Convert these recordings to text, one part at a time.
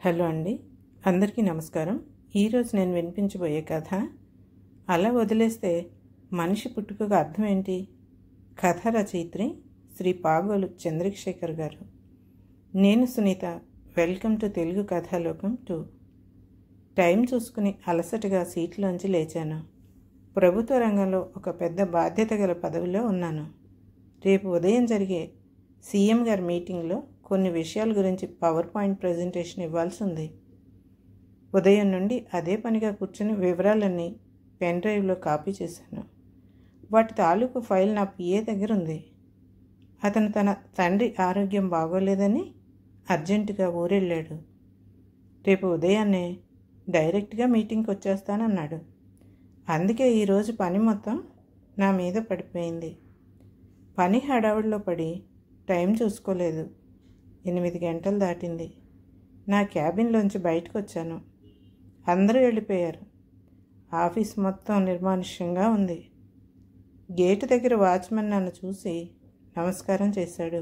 Hello అండి, అందరికీ నమస్కారం. ఈరోజు నేను వినిపించబోయే కథ అలా వదిలేస్తే మనిషి పుట్టుకకు అర్థం ఏంటి? కథ రచయిత్రి శ్రీ పాగోలు చంద్రశేఖర్ గారు. నేను Sunitha. Welcome to Telugu Kathalokam 2. Time చూసుకుని అలసటగా సీట్లోంచి లేచాను. ప్రభుత్వ రంగంలో ఒక పెద్ద బాధ్యత గల పదవిలో ఉన్నాను. రేపు ఉదయం జరిగే సీఎం గారి మీటింగ్లో కొన్ని విషయాల గురించి పవర్ పాయింట్ ప్రజెంటేషన్ ఇవ్వాల్సి ఉంది. ఉదయం నుండి అదే పనిగా కూర్చుని వివరాలన్నీ పెన్ డ్రైవ్లో కాపీ చేశాను. వాటి తాలూకు ఫైల్ నా పిఏ దగ్గర ఉంది. అతను తన తండ్రి ఆరోగ్యం బాగోలేదని అర్జెంటుగా ఊరెళ్ళాడు. రేపు ఉదయాన్నే డైరెక్ట్గా మీటింగ్కి వచ్చేస్తానన్నాడు. అందుకే ఈరోజు పని మొత్తం నా మీద పడిపోయింది. పని హడావుడిలో పడి టైం చూసుకోలేదు. 8 గంటలు దాటింది. నా క్యాబిన్లోంచి బయటకు వచ్చాను. అందరూ వెళ్ళిపోయారు. ఆఫీస్ మొత్తం నిర్మానుష్యంగా ఉంది. గేటు దగ్గర వాచ్మెన్ నన్ను చూసి నమస్కారం చేశాడు.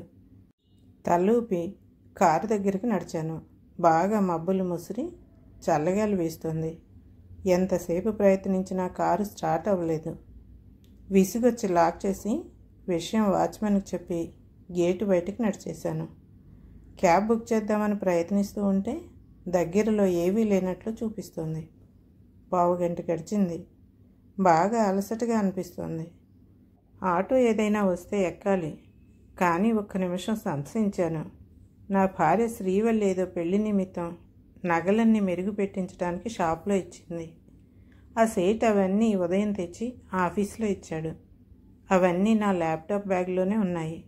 తలూపి కారు దగ్గరికి నడిచాను. బాగా మబ్బులు ముసిరి చల్లగాలి వీస్తుంది. ఎంతసేపు ప్రయత్నించినా కారు స్టార్ట్ అవ్వలేదు. విసుగొచ్చి లాక్ చేసి విషయం వాచ్మెన్కి చెప్పి గేటు బయటికి నడిచేశాను. క్యాబ్ బుక్ చేద్దామని ప్రయత్నిస్తూ ఉంటే దగ్గరలో ఏవీ లేనట్లు చూపిస్తుంది. 15 గంట గడిచింది. బాగా అలసటగా అనిపిస్తుంది. ఆటో ఏదైనా వస్తే ఎక్కాలి. కానీ 1 నిమిషం సంశయించాను. నా భార్య శ్రీవల్లి ఏదో పెళ్లి నిమిత్తం నగలన్నీ మెరుగు పెట్టించడానికి షాప్లో ఇచ్చింది. ఆ సేట్ అవన్నీ ఉదయం తెచ్చి ఆఫీస్లో ఇచ్చాడు. అవన్నీ నా ల్యాప్టాప్ బ్యాగ్లోనే ఉన్నాయి.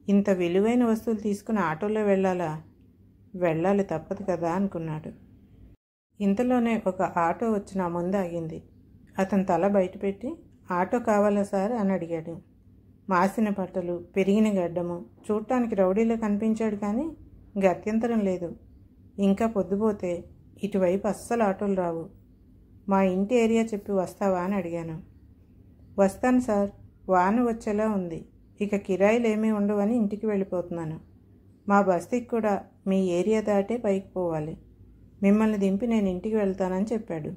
ఇంత విలువైన వస్తువులు తీసుకుని ఆటోలో వెళ్ళాలి తప్పదు కదా అనుకున్నాడు. ఇంతలోనే ఒక ఆటో వచ్చి నా ముందు ఆగింది. అతను తల బయటపెట్టి ఆటో కావాలా సార్ అని అడిగాడు. మాసిన బట్టలు, పెరిగిన గడ్డము, చూడటానికి రౌడీలో కనిపించాడు. కానీ గత్యంతరం లేదు. ఇంకా పొద్దుపోతే ఇటువైపు అస్సలు ఆటోలు రావు. మా ఇంటి ఏరియా చెప్పి వస్తావా అని అడిగాను. వస్తాను సార్, వాన వచ్చేలా ఉంది. ఇక కిరాయిలు ఏమీ ఉండవని ఇంటికి వెళ్ళిపోతున్నాను. మా బస్తీకి కూడా మీ ఏరియా దాటే పైకి పోవాలి. మిమ్మల్ని దింపి నేను ఇంటికి వెళ్తానని చెప్పాడు.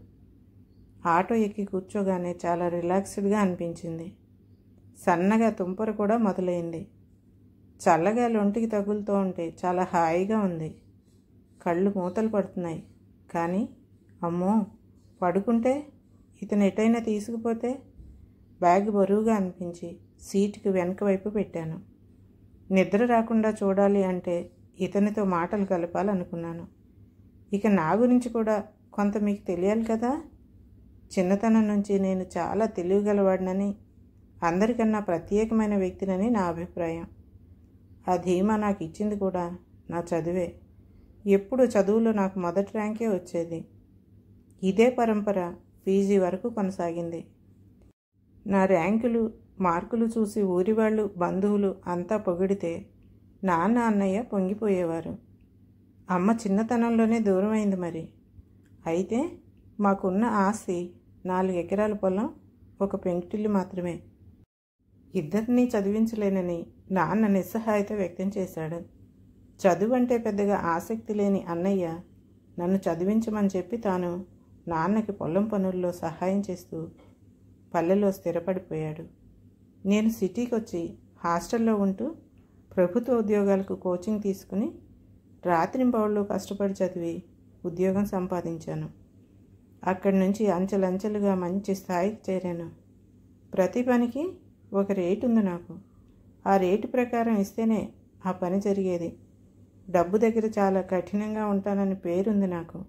ఆటో ఎక్కి కూర్చోగానే చాలా రిలాక్స్డ్గా అనిపించింది. సన్నగా తుంపర కూడా మొదలైంది. చల్లగా ఒంటికి తగులుతూ ఉంటే చాలా హాయిగా ఉంది. కళ్ళు మూతలు పడుతున్నాయి. కానీ అమ్మో, పడుకుంటే ఇతను ఎటైనా తీసుకుపోతే బ్యాగ్ బరువుగా అనిపించి సీటుకి వెనక వైపు పెట్టాను. నిద్ర రాకుండా చూడాలి అంటే ఇతనితో మాటలు కలపాలనుకున్నాను. ఇక నా గురించి కూడా కొంత మీకు తెలియాలి కదా. చిన్నతనం నుంచి నేను చాలా తెలివిగలవాడినని, అందరికన్నా ప్రత్యేకమైన వ్యక్తినని నా అభిప్రాయం. ఆ ధీమా నాకు ఇచ్చింది కూడా నా చదువే. ఎప్పుడు చదువులో నాకు మొదటి ర్యాంకే వచ్చేది. ఇదే పరంపర పీజీ వరకు కొనసాగింది. నా ర్యాంకులు, మార్కులు చూసి ఊరి వాళ్ళు, బంధువులు అంతా పొగిడితే నాన్న, అన్నయ్య పొంగిపోయేవారు. అమ్మ చిన్నతనంలోనే దూరమైంది మరి. అయితే మాకున్న ఆస్తి 4 ఎకరాల పొలం, ఒక పెంకుటిల్లు మాత్రమే. ఇద్దరినీ చదివించలేనని నాన్న నిస్సహాయత వ్యక్తం చేశాడు. చదువు అంటే పెద్దగా ఆసక్తి లేని అన్నయ్య నన్ను చదివించమని చెప్పి తాను నాన్నకి పొలం పనుల్లో సహాయం చేస్తూ పల్లెలో స్థిరపడిపోయాడు. నేను సిటీకి వచ్చి హాస్టల్లో ఉంటూ ప్రభుత్వ ఉద్యోగాలకు కోచింగ్ తీసుకుని రాత్రింబవళ్ళు కష్టపడి చదివి ఉద్యోగం సంపాదించాను. అక్కడి నుంచి అంచెలంచెలుగా మంచి స్థాయికి చేరాను. ప్రతి పనికి ఒక రేటు ఉంది నాకు. ఆ రేటు ప్రకారం ఇస్తేనే ఆ పని జరిగేది. డబ్బు దగ్గర చాలా కఠినంగా ఉంటానని పేరుంది నాకు.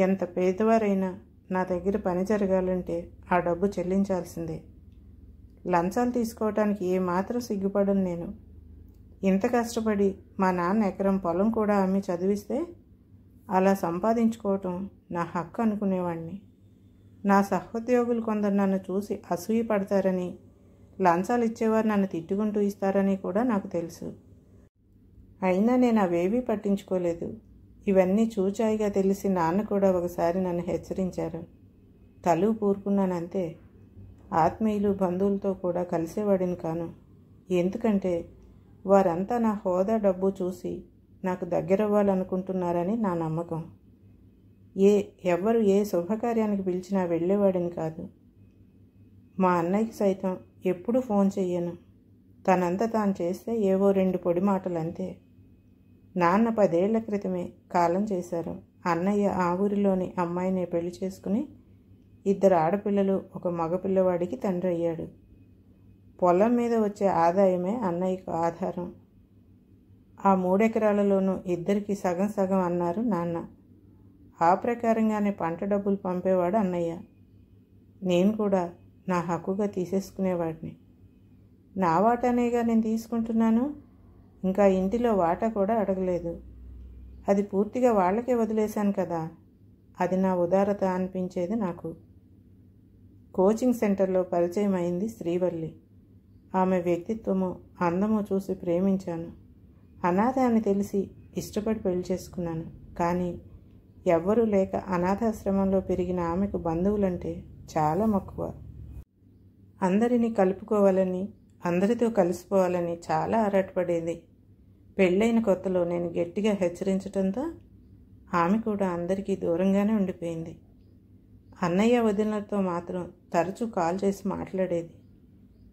ఎంత పేదవారైనా నా దగ్గర పని జరగాలంటే ఆ డబ్బు చెల్లించాల్సిందే. లంచాలు తీసుకోవటానికి ఏమాత్రం సిగ్గుపడను నేను. ఇంత కష్టపడి మా నాన్న ఎకరం పొలం కూడా అమ్మి చదివిస్తే అలా సంపాదించుకోవటం నా హక్కు అనుకునేవాడిని. నా సహోద్యోగులు కొందరు నన్ను చూసి అసూయ పడతారని, లంచాలు ఇచ్చేవారు నన్ను తిట్టుకుంటూ ఇస్తారని కూడా నాకు తెలుసు. అయినా నేను అవేవీ పట్టించుకోలేదు. ఇవన్నీ చూచాయిగా తెలిసి నాన్న కూడా ఒకసారి నన్ను హెచ్చరించారు. తలుపు ఊరుకున్నానంతే. ఆత్మీయులు, బంధువులతో కూడా కలిసేవాడిని కాను. ఎందుకంటే వారంతా నా హోదా, డబ్బు చూసి నాకు దగ్గరవ్వాలనుకుంటున్నారని నా నమ్మకం. ఎవరు ఏ శుభకార్యానికి పిలిచినా వెళ్ళేవాడిని కాదు. మా అన్నయ్యకి సైతం ఎప్పుడూ ఫోన్ చెయ్యను. తనంతా తాను చేస్తే ఏవో 2 పొడి మాటలు అంతే. నాన్న 10 ఏళ్ల క్రితమే కాలం చేశారు. అన్నయ్య ఆ ఊరిలోని అమ్మాయిని పెళ్లి చేసుకుని 2 ఆడపిల్లలు, 1 మగపిల్లవాడికి తండ్రి అయ్యాడు. పొలం మీద వచ్చే ఆదాయమే అన్నయ్యకు ఆధారం. ఆ 3 ఎకరాలలోనూ ఇద్దరికి సగం సగం అన్నారు నాన్న. ఆ ప్రకారంగానే పంట డబ్బులు పంపేవాడు అన్నయ్య. నేను కూడా నా హక్కుగా తీసేసుకునేవాడిని. నా వాటానేగా నేను తీసుకుంటున్నాను. ఇంకా ఇంటిలో వాటా కూడా అడగలేదు. అది పూర్తిగా వాళ్ళకే వదిలేశాను కదా. అది నా ఉదారత అనిపించేది నాకు. కోచింగ్ సెంటర్లో పరిచయం అయింది శ్రీవల్లి. ఆమె వ్యక్తిత్వము, అందము చూసి ప్రేమించాను. అనాథ అని తెలిసి ఇష్టపడి పెళ్లి చేసుకున్నాను. కానీ ఎవ్వరూ లేక అనాథాశ్రమంలో పెరిగిన ఆమెకు బంధువులంటే చాలా మక్కువ. అందరినీ కలుపుకోవాలని, అందరితో కలిసిపోవాలని చాలా ఆరాటపడేది. పెళ్ళైన కొత్తలో నేను గట్టిగా హెచ్చరించడంతో ఆమె కూడా అందరికీ దూరంగానే ఉండిపోయింది. అన్నయ్య వదినలతో మాత్రం తరచూ కాల్ చేసి మాట్లాడేది.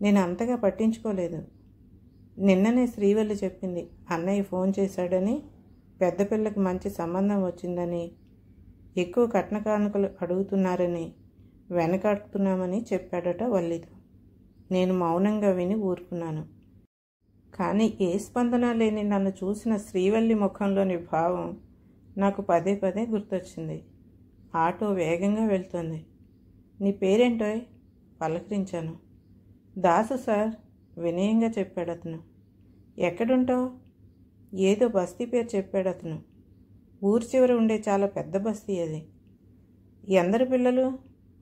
నేను అంతగా పట్టించుకోలేదు. నిన్ననే శ్రీవల్లి చెప్పింది, అన్నయ్య ఫోన్ చేశాడని, పెద్ద పిల్లకి మంచి సంబంధం వచ్చిందని, ఎక్కువ కట్న కానుకలు అడుగుతున్నారని, వెనకాడుతున్నామని చెప్పాడట వల్లితో. నేను మౌనంగా విని ఊరుకున్నాను. కానీ ఏ స్పందన లేని నన్ను చూసిన శ్రీవల్లి ముఖంలోని భావం నాకు పదే పదే గుర్తొచ్చింది. ఆటో వేగంగా వెళ్తోంది. నీ పేరేంటోయ్? పలకరించాను. దాసు సార్, వినయంగా చెప్పాడు అతను. ఎక్కడుంటావు? ఏదో బస్తీ పేరు చెప్పాడు అతను. ఊరి చివర ఉండే చాలా పెద్ద బస్తీ అది. ఎందరు పిల్లలు?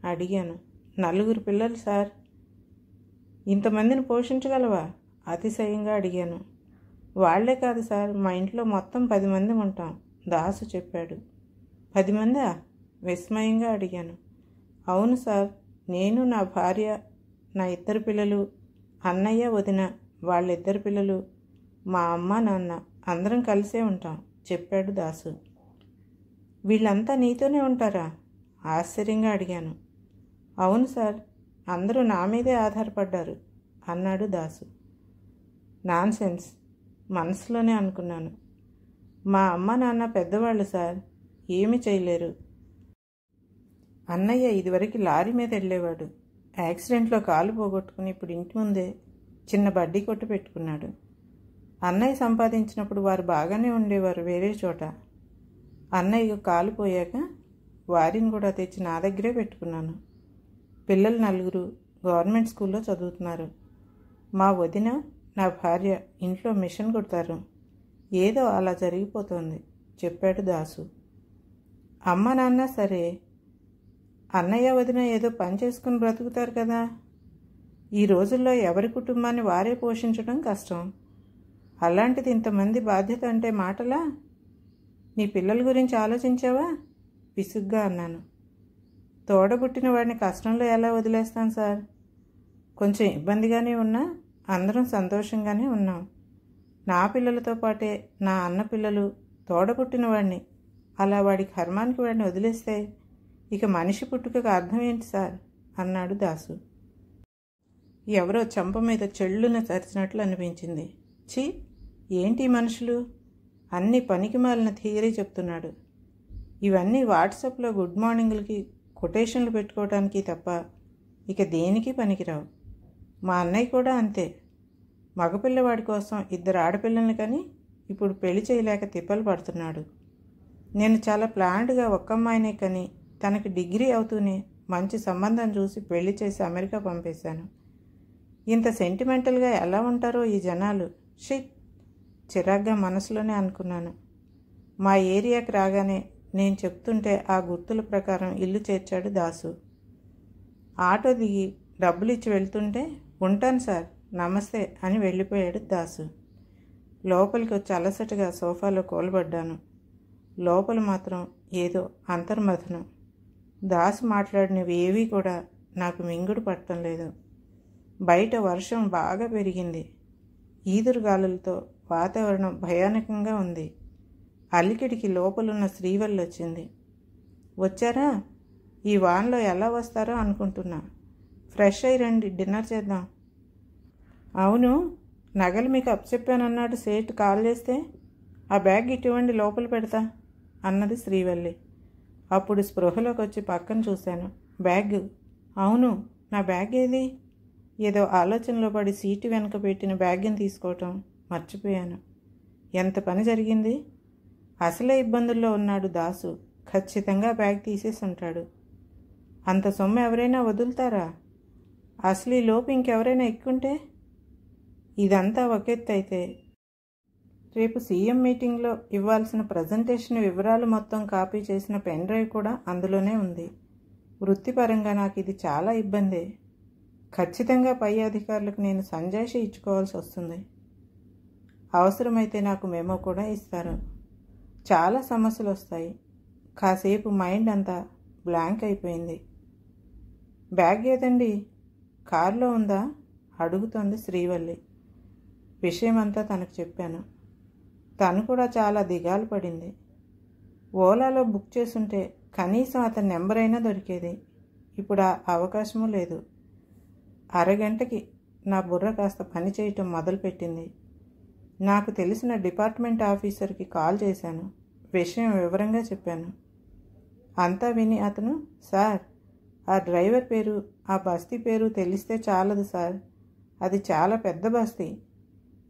అడిగాను. 4 పిల్లలు సార్. ఇంతమందిని పోషించగలవా? అతిశయంగా అడిగాను. వాళ్లే కాదు సార్, మా ఇంట్లో మొత్తం 10 మంది ఉంటాం, దాసు చెప్పాడు. 10 మందా? విస్మయంగా అడిగాను. అవును సార్, నేను, నా భార్య, నా 2 పిల్లలు, అన్నయ్య వదిన, వాళ్ళిద్దరు పిల్లలు, మా అమ్మ నాన్న, అందరం కలిసే ఉంటాం చెప్పాడు దాసు. వీళ్ళంతా నీతోనే ఉంటారా? ఆశ్చర్యంగా అడిగాను. అవును సార్, అందరూ నా మీదే ఆధారపడ్డారు అన్నాడు దాసు. నాన్సెన్స్, మనసులోనే అనుకున్నాను. మా అమ్మ నాన్న పెద్దవాళ్ళు సార్, ఏమీ చేయలేరు. అన్నయ్య ఇదివరకు లారీ మీద వెళ్ళేవాడు. యాక్సిడెంట్లో కాలు పోగొట్టుకుని ఇప్పుడు ఇంటి ముందే చిన్న బడ్డీ కొట్టు పెట్టుకున్నాడు. అన్నయ్య సంపాదించినప్పుడు వారు బాగానే ఉండేవారు వేరే చోట. అన్నయ్య కాలు పోయాక వారిని కూడా తెచ్చి నా దగ్గరే పెట్టుకున్నాను. పిల్లలు 4 గవర్నమెంట్ స్కూల్లో చదువుతున్నారు. మా వదిన, నా భార్య ఇంట్లో మిషన్ కుడతారు. ఏదో అలా జరిగిపోతుంది చెప్పాడు దాసు. అమ్మ నాన్న సరే, అన్నయ్య వదిన ఏదో పని చేసుకుని బ్రతుకుతారు కదా. ఈ రోజుల్లో ఎవరి కుటుంబాన్ని వారే పోషించడం కష్టం. అలాంటిది ఇంతమంది బాధ్యత అంటే మాటలా? నీ పిల్లల గురించి ఆలోచించావా? విసుగ్గా అన్నాను. తోడబుట్టిన వాడిని కష్టంలో ఎలా వదిలేస్తాను సార్? కొంచెం ఇబ్బందిగానే ఉన్నా అందరం సంతోషంగానే ఉన్నాం. నా పిల్లలతో పాటే నా అన్న పిల్లలు, తోడబుట్టిన వాడిని అలా వాడి కర్మానికి వాడిని వదిలేస్తే ఇక మనిషి పుట్టుకకు అర్థం ఏంటి సార్ అన్నాడు దాసు. ఎవరో చెంప మీద చెళ్ళున చరిచినట్లు అనిపించింది. ఛీ, ఏంటి మనుషులు, అన్ని పనికిమాలిన థియరీ చెప్తున్నాడు. ఇవన్నీ వాట్సాప్లో గుడ్ మార్నింగ్లకి కొటేషన్లు పెట్టుకోవడానికి తప్ప ఇక దేనికి పనికిరావు. మా అన్నయ్య కూడా అంతే. మగపిల్లవాడి కోసం 2 ఆడపిల్లల్ని కని ఇప్పుడు పెళ్లి చేయలేక తిప్పలు పడుతున్నాడు. నేను చాలా ప్లాన్డ్గా ఒక్క అమ్మాయినే కని తనకి డిగ్రీ అవుతూనే మంచి సంబంధం చూసి పెళ్లి చేసి అమెరికా పంపేశాను. ఇంత సెంటిమెంటల్గా ఎలా ఉంటారో ఈ జనాలు. షిట్, చిరాగ్గా మనసులోనే అనుకున్నాను. మా ఏరియాకి రాగానే నేను చెప్తుంటే ఆ గుర్తుల ప్రకారం ఇల్లు చేర్చాడు దాసు. ఆటో దిగి డబ్బులు ఇచ్చి వెళ్తుంటే ఉంటాను సార్, నమస్తే అని వెళ్ళిపోయాడు దాసు. లోపలికి వచ్చి అలసటగా సోఫాలో కూలబడ్డాను. లోపల మాత్రం ఏదో అంతర్మథనం. దాసు మాట్లాడినవి ఏవీ కూడా నాకు మింగుడు పట్టడం లేదు. బయట వర్షం బాగా పెరిగింది. ఈదురుగాలులతో వాతావరణం భయానకంగా ఉంది. అలికిడికి లోపలున్న శ్రీవల్లి వచ్చింది. వచ్చారా? ఈ వాన్లో ఎలా వస్తారో అనుకుంటున్నా. ఫ్రెష్ అయ్యి రండి, డిన్నర్ చేద్దాం. అవును, నగలు మీకు అప్పచెప్పానన్నాడు సేటు కాల్ చేస్తే. ఆ బ్యాగ్ ఇటువంటి లోపల పెడతా అన్నది శ్రీవల్లి. అప్పుడు స్పృహలోకి వచ్చి పక్కన చూశాను. బ్యాగ్. అవును, నా బ్యాగ్ ఏది? ఏదో ఆలోచనలో పడి సీటు వెనక పెట్టిన బ్యాగ్ని తీసుకోవటం మర్చిపోయాను. ఎంత పని జరిగింది. అసలే ఇబ్బందుల్లో ఉన్నాడు దాసు. ఖచ్చితంగా బ్యాగ్ తీసేసి ఉంటాడు. అంత సొమ్ము ఎవరైనా వదులుతారా? అసలు ఈ లోపు ఇంకెవరైనా ఎక్కుంటే? ఇదంతా ఒకెత్తు అయితే రేపు సీఎం మీటింగ్లో ఇవ్వాల్సిన ప్రజెంటేషన్ వివరాలు మొత్తం కాపీ చేసిన పెన్ డ్రైవ్ కూడా అందులోనే ఉంది. వృత్తిపరంగా నాకు ఇది చాలా ఇబ్బందే. ఖచ్చితంగా పై అధికారులకు నేను సంజాయిషి ఇచ్చుకోవాల్సి వస్తుంది. అవసరమైతే నాకు మెమో కూడా ఇస్తారు. చాలా సమస్యలు వస్తాయి. కాసేపు మైండ్ అంతా బ్లాంక్ అయిపోయింది. బ్యాగ్ ఏదండి? కారులో ఉందా అడుగుతోంది శ్రీవల్లి. విషయమంతా తనకు చెప్పాను. తను కూడా చాలా దిగాలు పడింది. ఓలాలో బుక్ చేసుంటే కనీసం అతని నెంబర్ అయినా దొరికేది. ఇప్పుడు ఆ అవకాశమూ లేదు. అరగంటకి నా బుర్ర కాస్త పని చేయటం మొదలుపెట్టింది. నాకు తెలిసిన డిపార్ట్మెంట్ ఆఫీసర్కి కాల్ చేశాను. విషయం వివరంగా చెప్పాను. అంతా విని అతను, సార్, ఆ డ్రైవర్ పేరు, ఆ బస్తీ పేరు తెలిస్తే చాలదు సార్. అది చాలా పెద్ద బస్తీ.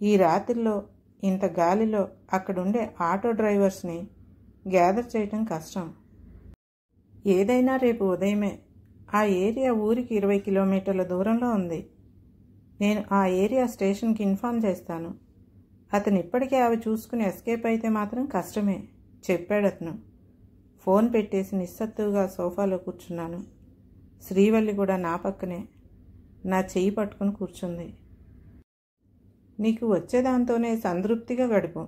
ఈ రాత్రిలో ఇంత గాలిలో అక్కడుండే ఆటో డ్రైవర్స్ని గ్యాదర్ చేయటం కష్టం. ఏదైనా రేపు ఉదయమే. ఆ ఏరియా ఊరికి 20 కిలోమీటర్ల దూరంలో ఉంది. నేను ఆ ఏరియా స్టేషన్కి ఇన్ఫార్మ్ చేస్తాను. అతను ఇప్పటికే అవి చూసుకుని ఎస్కేప్ అయితే మాత్రం కష్టమే చెప్పాడతను. ఫోన్ పెట్టేసి నిస్సత్తుగా సోఫాలో కూర్చున్నాను. శ్రీవల్లి కూడా నా పక్కనే నా చెయ్యి పట్టుకుని కూర్చుంది. నీకు వచ్చేదాంతోనే సంతృప్తిగా గడుపు.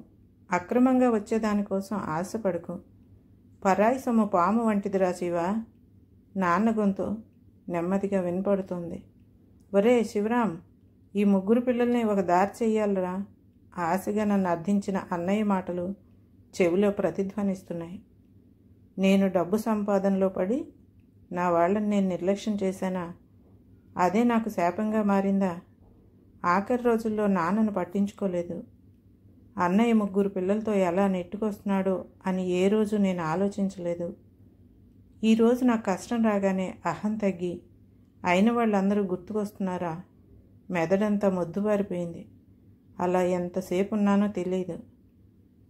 అక్రమంగా వచ్చేదానికోసం ఆశపడుకు. పరాయి సొమ్ము పాము వంటిదిరా శివ. నాన్న గొంతు నెమ్మదిగా వినపడుతుంది. ఒరే శివరాం, ఈ 3 పిల్లల్ని ఒక దారి చెయ్యాలరా. ఆశగా నన్ను అర్థించిన అన్నయ్య మాటలు చెవిలో ప్రతిధ్వనిస్తున్నాయి. నేను డబ్బు సంపాదనలో పడి నా వాళ్ళని నేను నిర్లక్ష్యం చేశానా? అదే నాకు శాపంగా మారిందా? ఆఖరి రోజుల్లో నాన్నను పట్టించుకోలేదు. అన్నయ్య 3 పిల్లలతో ఎలా నెట్టుకొస్తున్నాడో అని ఏ రోజు నేను ఆలోచించలేదు. ఈరోజు నాకు కష్టం రాగానే అహం తగ్గి అయిన వాళ్ళందరూ గుర్తుకొస్తున్నారా? మెదడంతా మొద్దుబారిపోయింది. అలా ఎంతసేపు ఉన్నానో తెలియదు.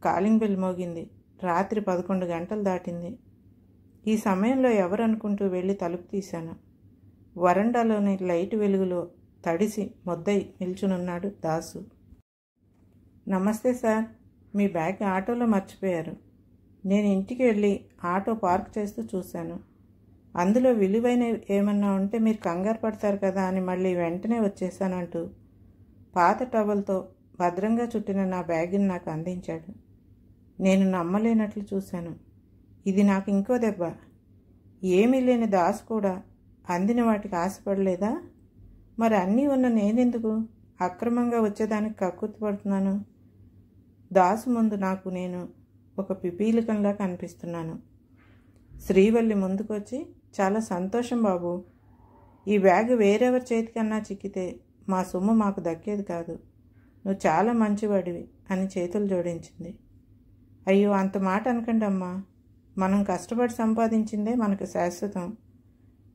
కాలింగ్ బెల్ మోగింది. రాత్రి 11 గంటలు దాటింది. ఈ సమయంలో ఎవరనుకుంటూ వెళ్ళి తలుపు తీశాను. వరండాలోని లైట్ వెలుగులో తడిసి మొద్దై నిల్చునున్నాడు దాసు. నమస్తే సార్, మీ బ్యాగ్ ఆటోలో మర్చిపోయారు. నేను ఇంటికి వెళ్ళి ఆటో పార్క్ చేస్తూ చూశాను. అందులో విలువైన ఏమన్నా ఉంటే మీరు కంగారు పడతారు కదా అని మళ్ళీ వెంటనే వచ్చేసానంటూ పాత టవల్తో భద్రంగా చుట్టిన నా బ్యాగ్ని నాకు అందించాడు. నేను నమ్మలేనట్లు చూశాను. ఇది నాకు ఇంకో దెబ్బ. ఏమీ లేని దాసు కూడా అందిన వాటికి ఆశపడలేదా? మరి అన్నీ ఉన్న నేనెందుకు అక్రమంగా వచ్చేదానికి కక్కుర్తిపడుతున్నాను? దాసు ముందు నాకు నేను ఒక పిపీలికంలా కనిపిస్తున్నాను. శ్రీవల్లి ముందుకొచ్చి, చాలా సంతోషం బాబు. ఈ బ్యాగ్ వేరెవరి చేతికన్నా చిక్కితే మా సొమ్ము మాకు దక్కేది కాదు. నువ్వు చాలా మంచివాడివి అని చేతులు జోడించింది. అయ్యో, అంత మాట అనకండి అమ్మా. మనం కష్టపడి సంపాదించిందే మనకు శాశ్వతం.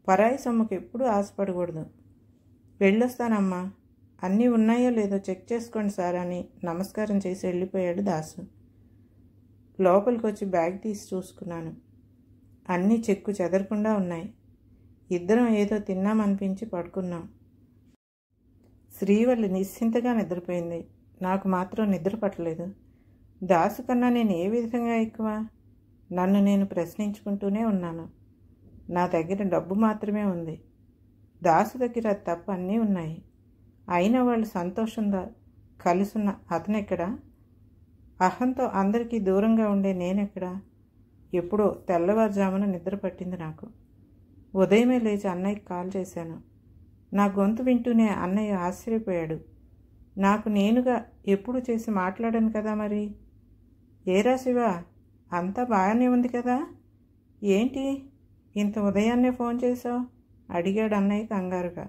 పరాయి సొమ్ముకి ఎప్పుడూ ఆశపడకూడదు. వెళ్ళొస్తానమ్మా. అన్నీ ఉన్నాయో లేదో చెక్ చేసుకోండి సార్ అని నమస్కారం చేసి వెళ్ళిపోయాడు దాసు. లోపలికి వచ్చి బ్యాగ్ తీసి చూసుకున్నాను. అన్నీ చెక్కు చెదరకుండా ఉన్నాయి. ఇద్దరం ఏదో తిన్నామనిపించి పడుకున్నాం. శ్రీవల్లి నిశ్చింతగా నిద్రపోయింది. నాకు మాత్రం నిద్ర పట్టలేదు. దాసు కన్నా నేను ఏ విధంగా ఎక్కువ? నన్ను నేను ప్రశ్నించుకుంటూనే ఉన్నాను. నా దగ్గర డబ్బు మాత్రమే ఉంది. దాసు దగ్గర తప్ప అన్నీ ఉన్నాయి. అయినా వాళ్ళు సంతోషంగా కలుసున్న అతనెక్కడా? అహంతో అందరికీ దూరంగా ఉండే నేనెక్కడా? ఎప్పుడో తెల్లవారుజామున నిద్ర పట్టింది నాకు. ఉదయమే లేచి అన్నయ్యకి కాల్ చేశాను. నా గొంతు వింటూనే అన్నయ్య ఆశ్చర్యపోయాడు. నాకు నేనుగా ఎప్పుడు చేసి మాట్లాడాను కదా మరి. ఏరా శివ, అంతా బాగానే ఉంది కదా? ఏంటి ఇంత ఉదయాన్నే ఫోన్ చేశావు? అడిగాడు అన్నయ్య కంగారుగా.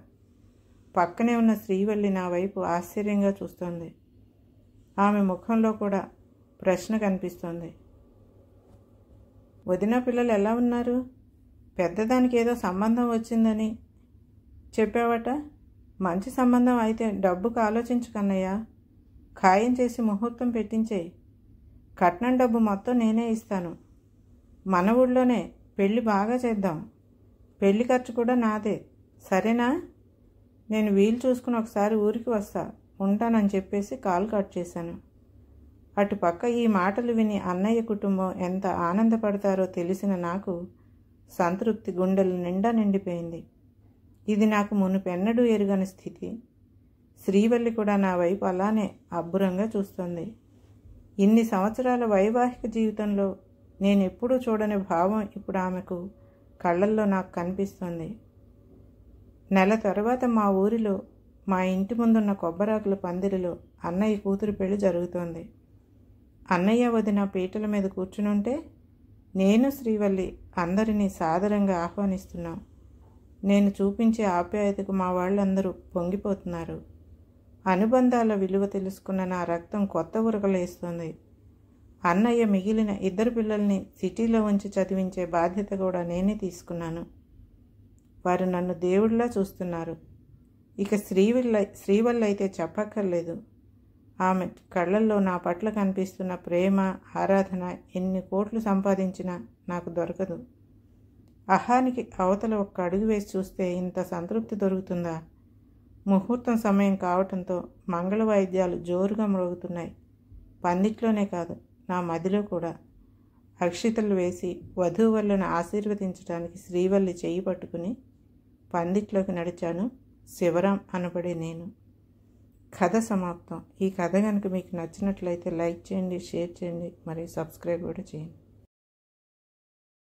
పక్కనే ఉన్న శ్రీవల్లి నా వైపు ఆశ్చర్యంగా చూస్తోంది. ఆమె ముఖంలో కూడా ప్రశ్న కనిపిస్తోంది. వదిన పిల్లలు ఎలా ఉన్నారు? పెద్దదానికి ఏదో సంబంధం వచ్చిందని చెప్పావట. మంచి సంబంధం అయితే డబ్బుకు ఆలోచించకన్నయ్యా. ఖాయం చేసి ముహూర్తం పెట్టించేయి. కట్నం డబ్బు మొత్తం నేనే ఇస్తాను. మన ఊళ్ళోనే పెళ్ళి బాగా చేద్దాం. పెళ్లి ఖర్చు కూడా నాదే, సరేనా? నేను వీలు చూసుకుని ఒకసారి ఊరికి వస్తా, ఉంటానని చెప్పేసి కాల్ కట్ చేశాను. అటుపక్క ఈ మాటలు విని అన్నయ్య కుటుంబం ఎంత ఆనందపడతారో తెలిసిన నాకు సంతృప్తి గుండెల నిండా నిండిపోయింది. ఇది నాకు మునుపెన్నడూ ఎరుగని స్థితి. శ్రీవల్లి కూడా నా వైపు అలానే అబ్బురంగా చూస్తోంది. ఇన్ని సంవత్సరాల వైవాహిక జీవితంలో నేనెప్పుడూ చూడని భావం ఇప్పుడు ఆమెకు కళ్ళల్లో నాకు కనిపిస్తోంది. నెల తర్వాత మా ఊరిలో మా ఇంటి ముందున్న కొబ్బరాకుల పందిరిలో అన్నయ్య కూతురు పెళ్లి జరుగుతోంది. అన్నయ్య వదిన పీటల మీద కూర్చునుంటే నేను శ్రీవల్లి అందరినీ సాదరంగా ఆహ్వానిస్తున్నాం. నేను చూపించే ఆప్యాయతకు మా వాళ్ళందరూ పొంగిపోతున్నారు. అనుబంధాల విలువ తెలుసుకున్న నా రక్తం కొత్త ఉరకలేస్తుంది. అన్నయ్య మిగిలిన 2 పిల్లల్ని సిటీలో ఉంచి చదివించే బాధ్యత కూడా నేనే తీసుకున్నాను. వారు నన్ను దేవుడిలా చూస్తున్నారు. ఇక శ్రీవల్లి అయితే చెప్పక్కర్లేదు. ఆమె కళ్ళల్లో నా పట్ల కనిపిస్తున్న ప్రేమ, ఆరాధన ఎన్ని కోట్లు సంపాదించినా నాకు దొరకదు. అహానికి అవతల ఒక్క అడుగు వేసి చూస్తే ఇంత సంతృప్తి దొరుకుతుందా? ముహూర్తం సమయం కావటంతో మంగళ వాయిద్యాలు జోరుగా మ్రోగుతున్నాయి. పందిట్లోనే కాదు, నా మదిలో కూడా. అక్షితలు వేసి వధూవరులను ఆశీర్వదించడానికి శ్రీవల్లి చెయ్యి పట్టుకుని పందిట్లోకి నడిచాను. శివరాం అనబడే నేను. కథ సమాప్తం. ఈ కథ కనుక మీకు నచ్చినట్లయితే లైక్ చేయండి, షేర్ చేయండి, మరియు సబ్స్క్రైబ్ కూడా చేయండి.